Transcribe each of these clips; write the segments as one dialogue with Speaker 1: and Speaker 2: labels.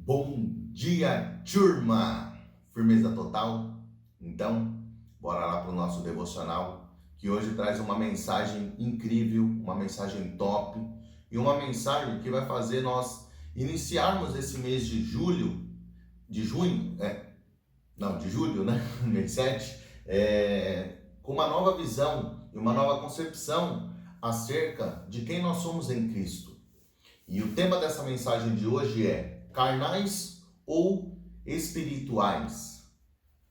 Speaker 1: Bom dia, turma! Firmeza total? Então, bora lá para o nosso devocional, que hoje traz uma mensagem incrível, uma mensagem top e uma mensagem que vai fazer nós iniciarmos esse mês de julho, de julho, né? Mês 7, com uma nova visão e uma nova concepção acerca de quem nós somos em Cristo. E o tema dessa mensagem de hoje é carnais ou espirituais.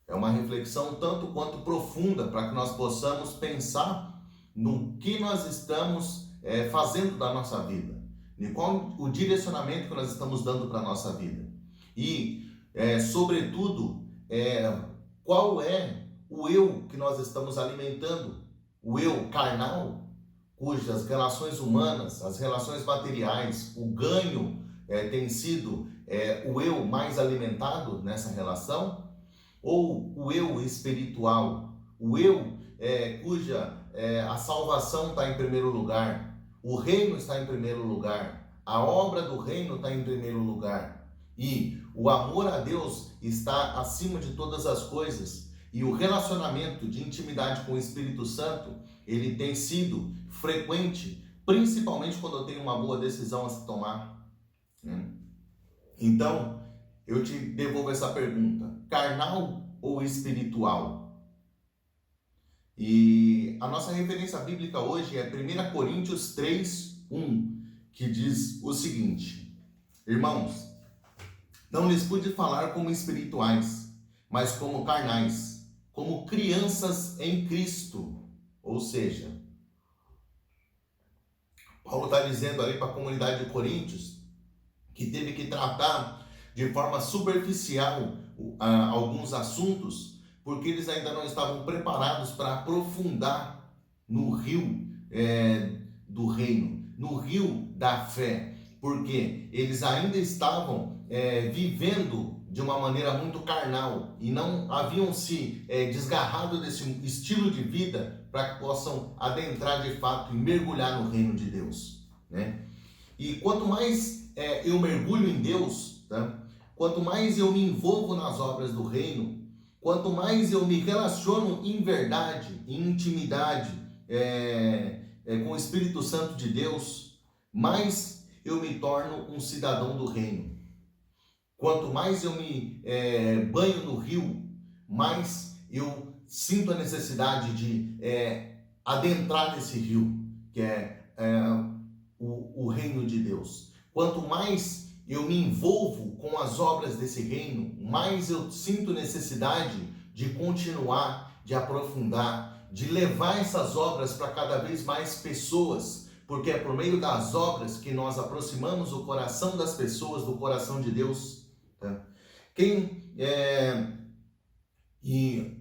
Speaker 1: É uma reflexão tanto quanto profunda para que nós possamos pensar no que nós estamos fazendo da nossa vida, e qual o direcionamento que nós estamos dando para a nossa vida. E, sobretudo, qual é o eu que nós estamos alimentando, o eu carnal, cujas relações humanas, as relações materiais, o ganho tem sido o eu mais alimentado nessa relação, ou o eu espiritual, o eu cuja a salvação está em primeiro lugar, o reino está em primeiro lugar, a obra do reino está em primeiro lugar, e o amor a Deus está acima de todas as coisas, e o relacionamento de intimidade com o Espírito Santo, ele tem sido frequente, principalmente quando eu tenho uma boa decisão a se tomar. Então, eu te devolvo essa pergunta: carnal ou espiritual? E a nossa referência bíblica hoje é 1 Coríntios 3:1, que diz o seguinte: irmãos, não lhes pude falar como espirituais, mas como carnais, como crianças em Cristo. Ou seja, Paulo está dizendo ali para a comunidade de Coríntios que teve que tratar de forma superficial alguns assuntos, porque eles ainda não estavam preparados para aprofundar no rio do reino, no rio da fé, porque eles ainda estavam vivendo de uma maneira muito carnal e não haviam se desgarrado desse estilo de vida para que possam adentrar de fato e mergulhar no reino de Deus, né? E quanto mais eu mergulho em Deus, tá? Quanto mais eu me envolvo nas obras do reino, quanto mais eu me relaciono em verdade, em intimidade com o Espírito Santo de Deus, mais eu me torno um cidadão do reino. Quanto mais eu me banho no rio, mais eu sinto a necessidade de adentrar nesse rio, que é o reino de Deus. Quanto mais eu me envolvo com as obras desse reino, mais eu sinto necessidade de continuar, de aprofundar, de levar essas obras para cada vez mais pessoas, porque é por meio das obras que nós aproximamos o coração das pessoas do coração de Deus, tá? E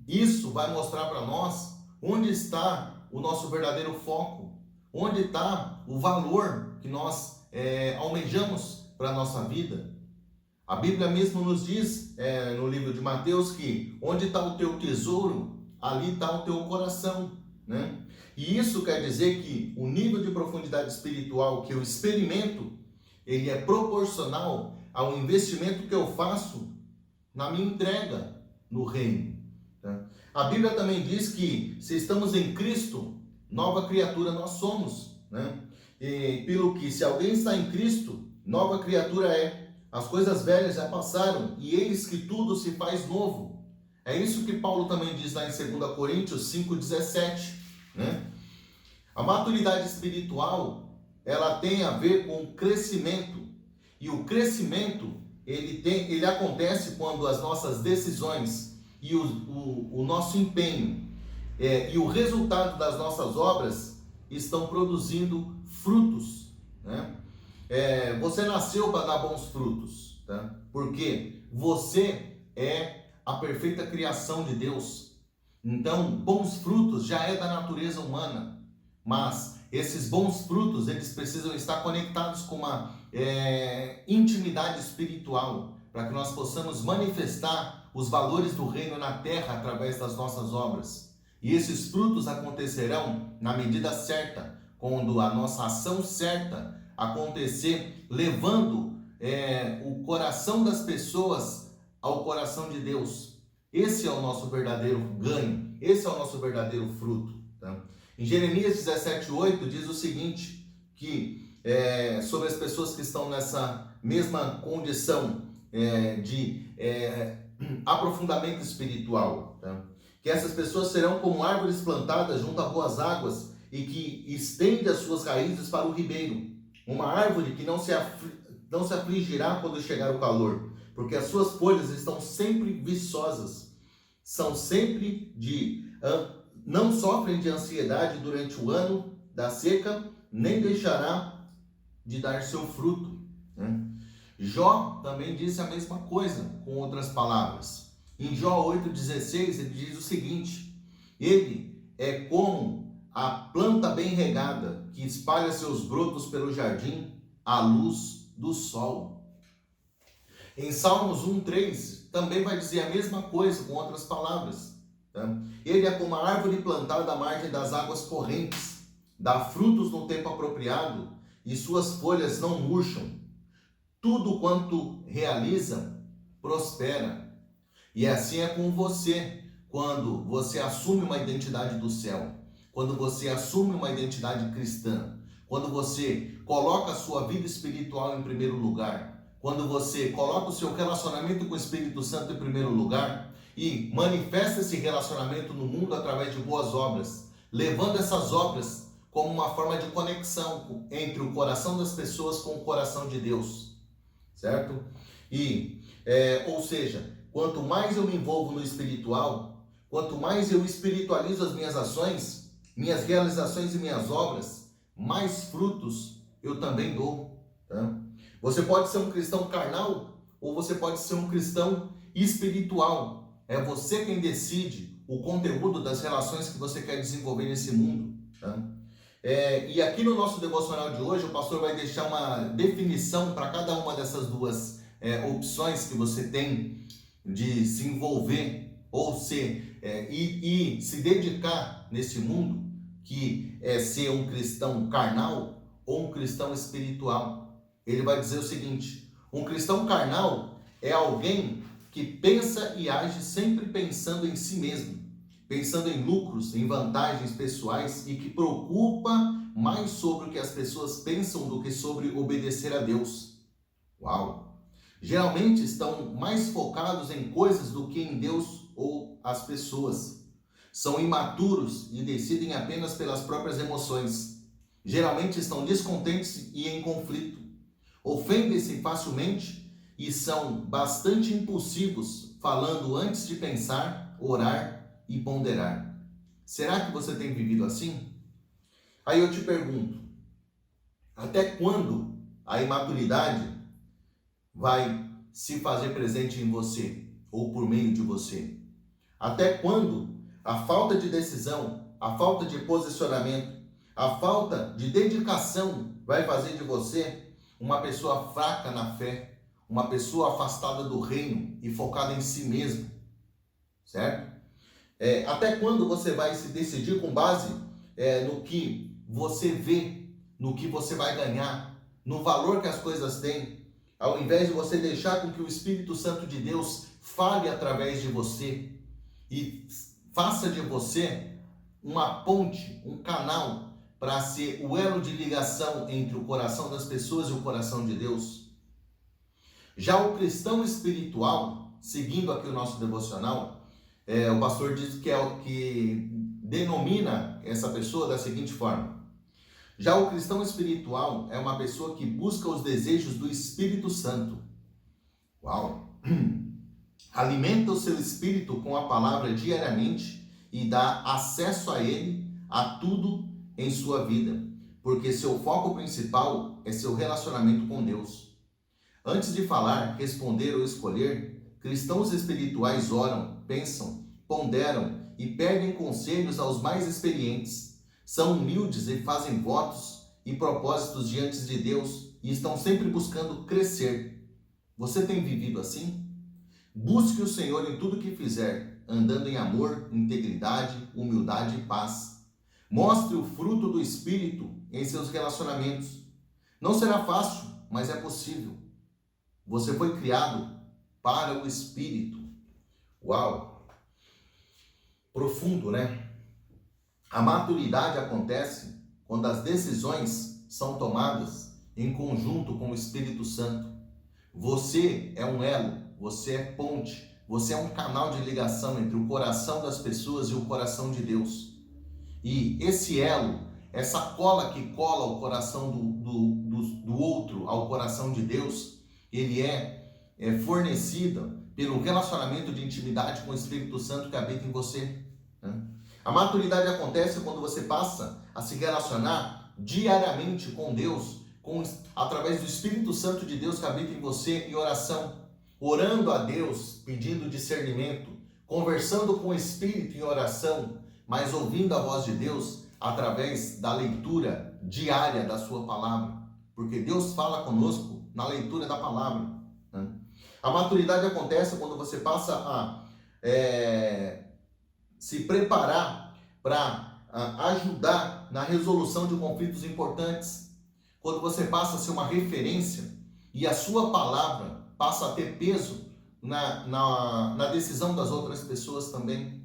Speaker 1: isso vai mostrar para nós onde está o nosso verdadeiro foco, onde está o valor que nós almejamos para a nossa vida. A Bíblia mesmo nos diz no livro de Mateus que onde está o teu tesouro, ali está o teu coração, né? E isso quer dizer que o nível de profundidade espiritual que eu experimento, ele é proporcional ao investimento que eu faço na minha entrega no reino, tá? A Bíblia também diz que se estamos em Cristo, nova criatura nós somos, né? E pelo que, se alguém está em Cristo, nova criatura é. As coisas velhas já passaram e eis que tudo se faz novo. É isso que Paulo também diz lá em 2 Coríntios 5,17, né? A maturidade espiritual, ela tem a ver com o crescimento. E o crescimento, ele acontece quando as nossas decisões e o nosso empenho e o resultado das nossas obras estão produzindo frutos, né? Você nasceu para dar bons frutos, tá? Porque você é a perfeita criação de Deus. Então, bons frutos já é da natureza humana, mas esses bons frutos, eles precisam estar conectados com uma intimidade espiritual, para que nós possamos manifestar os valores do reino na terra através das nossas obras. E esses frutos acontecerão na medida certa, quando a nossa ação certa acontecer, levando o coração das pessoas ao coração de Deus. Esse é o nosso verdadeiro ganho, esse é o nosso verdadeiro fruto. Tá? Em Jeremias 17:8 diz o seguinte, que sobre as pessoas que estão nessa mesma condição de aprofundamento espiritual, tá? Que essas pessoas serão como árvores plantadas junto a boas águas e que estende as suas raízes para o ribeiro. Uma árvore que não se afligirá quando chegar o calor, porque as suas folhas estão sempre viçosas, não sofrem de ansiedade durante o ano da seca, nem deixará de dar seu fruto. Né? Jó também disse a mesma coisa, com outras palavras. Em Jó 8,16 ele diz o seguinte: ele é como a planta bem regada, que espalha seus brotos pelo jardim à luz do sol. Em Salmos 1,3 também vai dizer a mesma coisa, com outras palavras. Tá? Ele é como a árvore plantada à margem das águas correntes, dá frutos no tempo apropriado e suas folhas não murcham. Tudo quanto realiza, prospera. E assim é com você, quando você assume uma identidade do céu, quando você assume uma identidade cristã, quando você coloca a sua vida espiritual em primeiro lugar, quando você coloca o seu relacionamento com o Espírito Santo em primeiro lugar e manifesta esse relacionamento no mundo através de boas obras, levando essas obras como uma forma de conexão entre o coração das pessoas com o coração de Deus. Certo? Ou seja, quanto mais eu me envolvo no espiritual, quanto mais eu espiritualizo as minhas ações, minhas realizações e minhas obras, mais frutos eu também dou. Tá? Você pode ser um cristão carnal ou você pode ser um cristão espiritual. É você quem decide o conteúdo das relações que você quer desenvolver nesse mundo. Tá? E aqui no nosso devocional de hoje, o pastor vai deixar uma definição para cada uma dessas duas opções que você tem de se envolver ou e se dedicar nesse mundo, que é ser um cristão carnal ou um cristão espiritual. Ele vai dizer o seguinte: um cristão carnal é alguém que pensa e age sempre pensando em si mesmo, pensando em lucros, em vantagens pessoais e que preocupa mais sobre o que as pessoas pensam do que sobre obedecer a Deus. Uau! Geralmente estão mais focados em coisas do que em Deus ou as pessoas. São imaturos e decidem apenas pelas próprias emoções. Geralmente estão descontentes e em conflito. Ofendem-se facilmente e são bastante impulsivos, falando antes de pensar, orar e ponderar. Será que você tem vivido assim? Aí eu te pergunto, até quando a imaturidade vai se fazer presente em você ou por meio de você? Até quando a falta de decisão, a falta de posicionamento, a falta de dedicação vai fazer de você uma pessoa fraca na fé, uma pessoa afastada do reino e focada em si mesmo, certo? Até quando você vai se decidir com base no que você vê, no que você vai ganhar, no valor que as coisas têm, ao invés de você deixar com que o Espírito Santo de Deus fale através de você e faça de você uma ponte, um canal para ser o elo de ligação entre o coração das pessoas e o coração de Deus? Já o cristão espiritual, seguindo aqui o nosso devocional, o pastor diz que denomina essa pessoa da seguinte forma: já o cristão espiritual é uma pessoa que busca os desejos do Espírito Santo. Uau! Alimenta o seu espírito com a palavra diariamente e dá acesso a ele, a tudo em sua vida, porque seu foco principal é seu relacionamento com Deus. Antes de falar, responder ou escolher, cristãos espirituais oram, pensam, ponderam e pedem conselhos aos mais experientes. São humildes e fazem votos e propósitos diante de Deus e estão sempre buscando crescer. Você tem vivido assim? Busque o Senhor em tudo que fizer, andando em amor, integridade, humildade e paz. Mostre o fruto do Espírito em seus relacionamentos. Não será fácil, mas é possível. Você foi criado para o Espírito. Uau! Profundo, né? A maturidade acontece quando as decisões são tomadas em conjunto com o Espírito Santo. Você é um elo, você é ponte, você é um canal de ligação entre o coração das pessoas e o coração de Deus. E esse elo, essa cola que cola o coração do outro ao coração de Deus, ele é fornecido pelo relacionamento de intimidade com o Espírito Santo que habita em você. A maturidade acontece quando você passa a se relacionar diariamente com Deus, através do Espírito Santo de Deus que habita em você em oração, orando a Deus, pedindo discernimento, conversando com o Espírito em oração, mas ouvindo a voz de Deus através da leitura diária da sua palavra, porque Deus fala conosco na leitura da palavra. A maturidade acontece quando você passa a se preparar para ajudar na resolução de conflitos importantes, quando você passa a ser uma referência e a sua palavra passa a ter peso na decisão das outras pessoas também.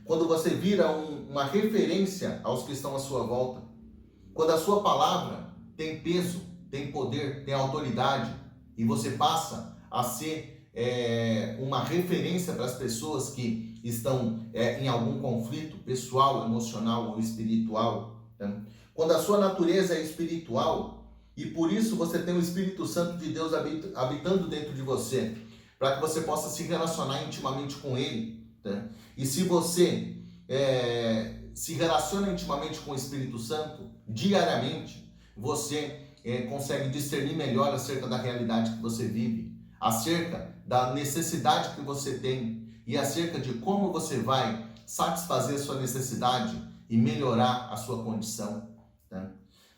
Speaker 1: Quando você vira uma referência aos que estão à sua volta, quando a sua palavra tem peso, tem poder, tem autoridade, e você passa a ser uma referência para as pessoas que estão em algum conflito pessoal, emocional ou espiritual. Quando a sua natureza é espiritual, e por isso você tem o Espírito Santo de Deus habitando dentro de você, para que você possa se relacionar intimamente com Ele. E se você se relaciona intimamente com o Espírito Santo, diariamente, você consegue discernir melhor acerca da realidade que você vive, acerca da necessidade que você tem e acerca de como você vai satisfazer a sua necessidade e melhorar a sua condição.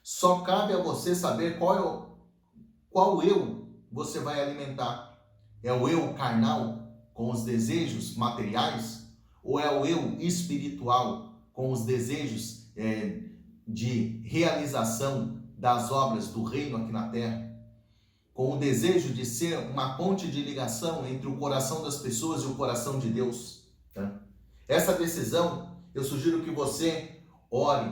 Speaker 1: Só cabe a você saber qual eu você vai alimentar. É o eu carnal, com os desejos materiais, ou é o eu espiritual, com os desejos de realização das obras do reino aqui na terra, com o desejo de ser uma ponte de ligação entre o coração das pessoas e o coração de Deus. Essa decisão, eu sugiro que você ore,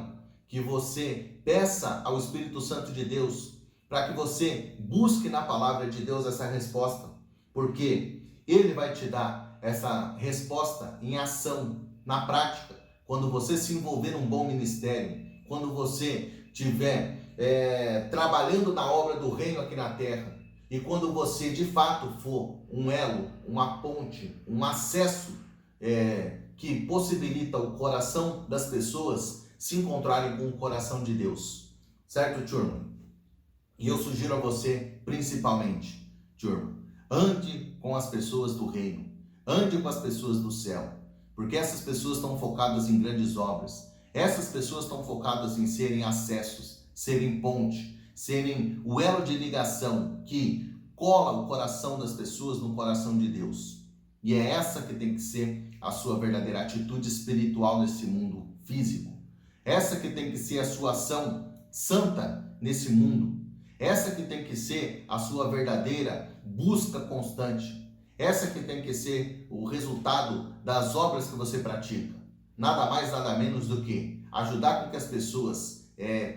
Speaker 1: que você peça ao Espírito Santo de Deus, para que você busque na palavra de Deus essa resposta, porque Ele vai te dar essa resposta em ação, na prática, quando você se envolver num bom ministério, quando você estiver trabalhando na obra do reino aqui na terra, e quando você de fato for um elo, uma ponte, um acesso que possibilita o coração das pessoas se encontrarem com o coração de Deus. Certo, turma? E eu sugiro a você, principalmente, turma, ande com as pessoas do reino, ande com as pessoas do céu, porque essas pessoas estão focadas em grandes obras, essas pessoas estão focadas em serem acessos, serem ponte, serem o elo de ligação que cola o coração das pessoas no coração de Deus. E é essa que tem que ser a sua verdadeira atitude espiritual nesse mundo físico. Essa que tem que ser a sua ação santa nesse mundo. Essa que tem que ser a sua verdadeira busca constante. Essa que tem que ser o resultado das obras que você pratica. Nada mais, nada menos do que ajudar com que as pessoas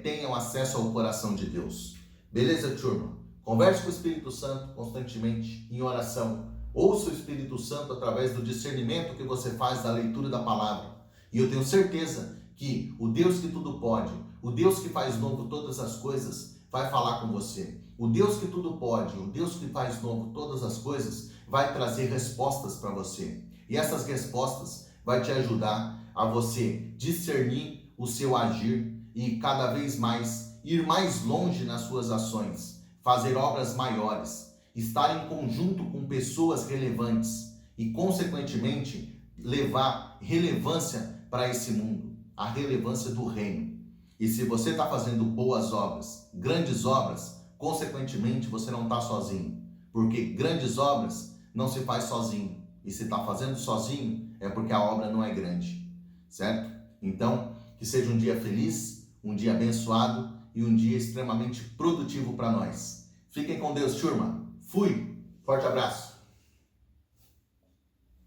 Speaker 1: tenham acesso ao coração de Deus. Beleza, turma? Converse com o Espírito Santo constantemente em oração. Ouça o Espírito Santo através do discernimento que você faz da leitura da palavra. E eu tenho certeza que o Deus que tudo pode, o Deus que faz novo todas as coisas, vai falar com você. O Deus que tudo pode, o Deus que faz novo todas as coisas, vai trazer respostas para você. E essas respostas vai te ajudar a você discernir o seu agir e cada vez mais ir mais longe nas suas ações, fazer obras maiores, estar em conjunto com pessoas relevantes e, consequentemente, levar relevância para esse mundo, a relevância do reino. E se você está fazendo boas obras, grandes obras, consequentemente você não está sozinho, porque grandes obras não se faz sozinho, e se está fazendo sozinho é porque a obra não é grande, certo? Então, que seja um dia feliz, um dia abençoado e um dia extremamente produtivo para nós. Fiquem com Deus, turma. Fui. Forte abraço.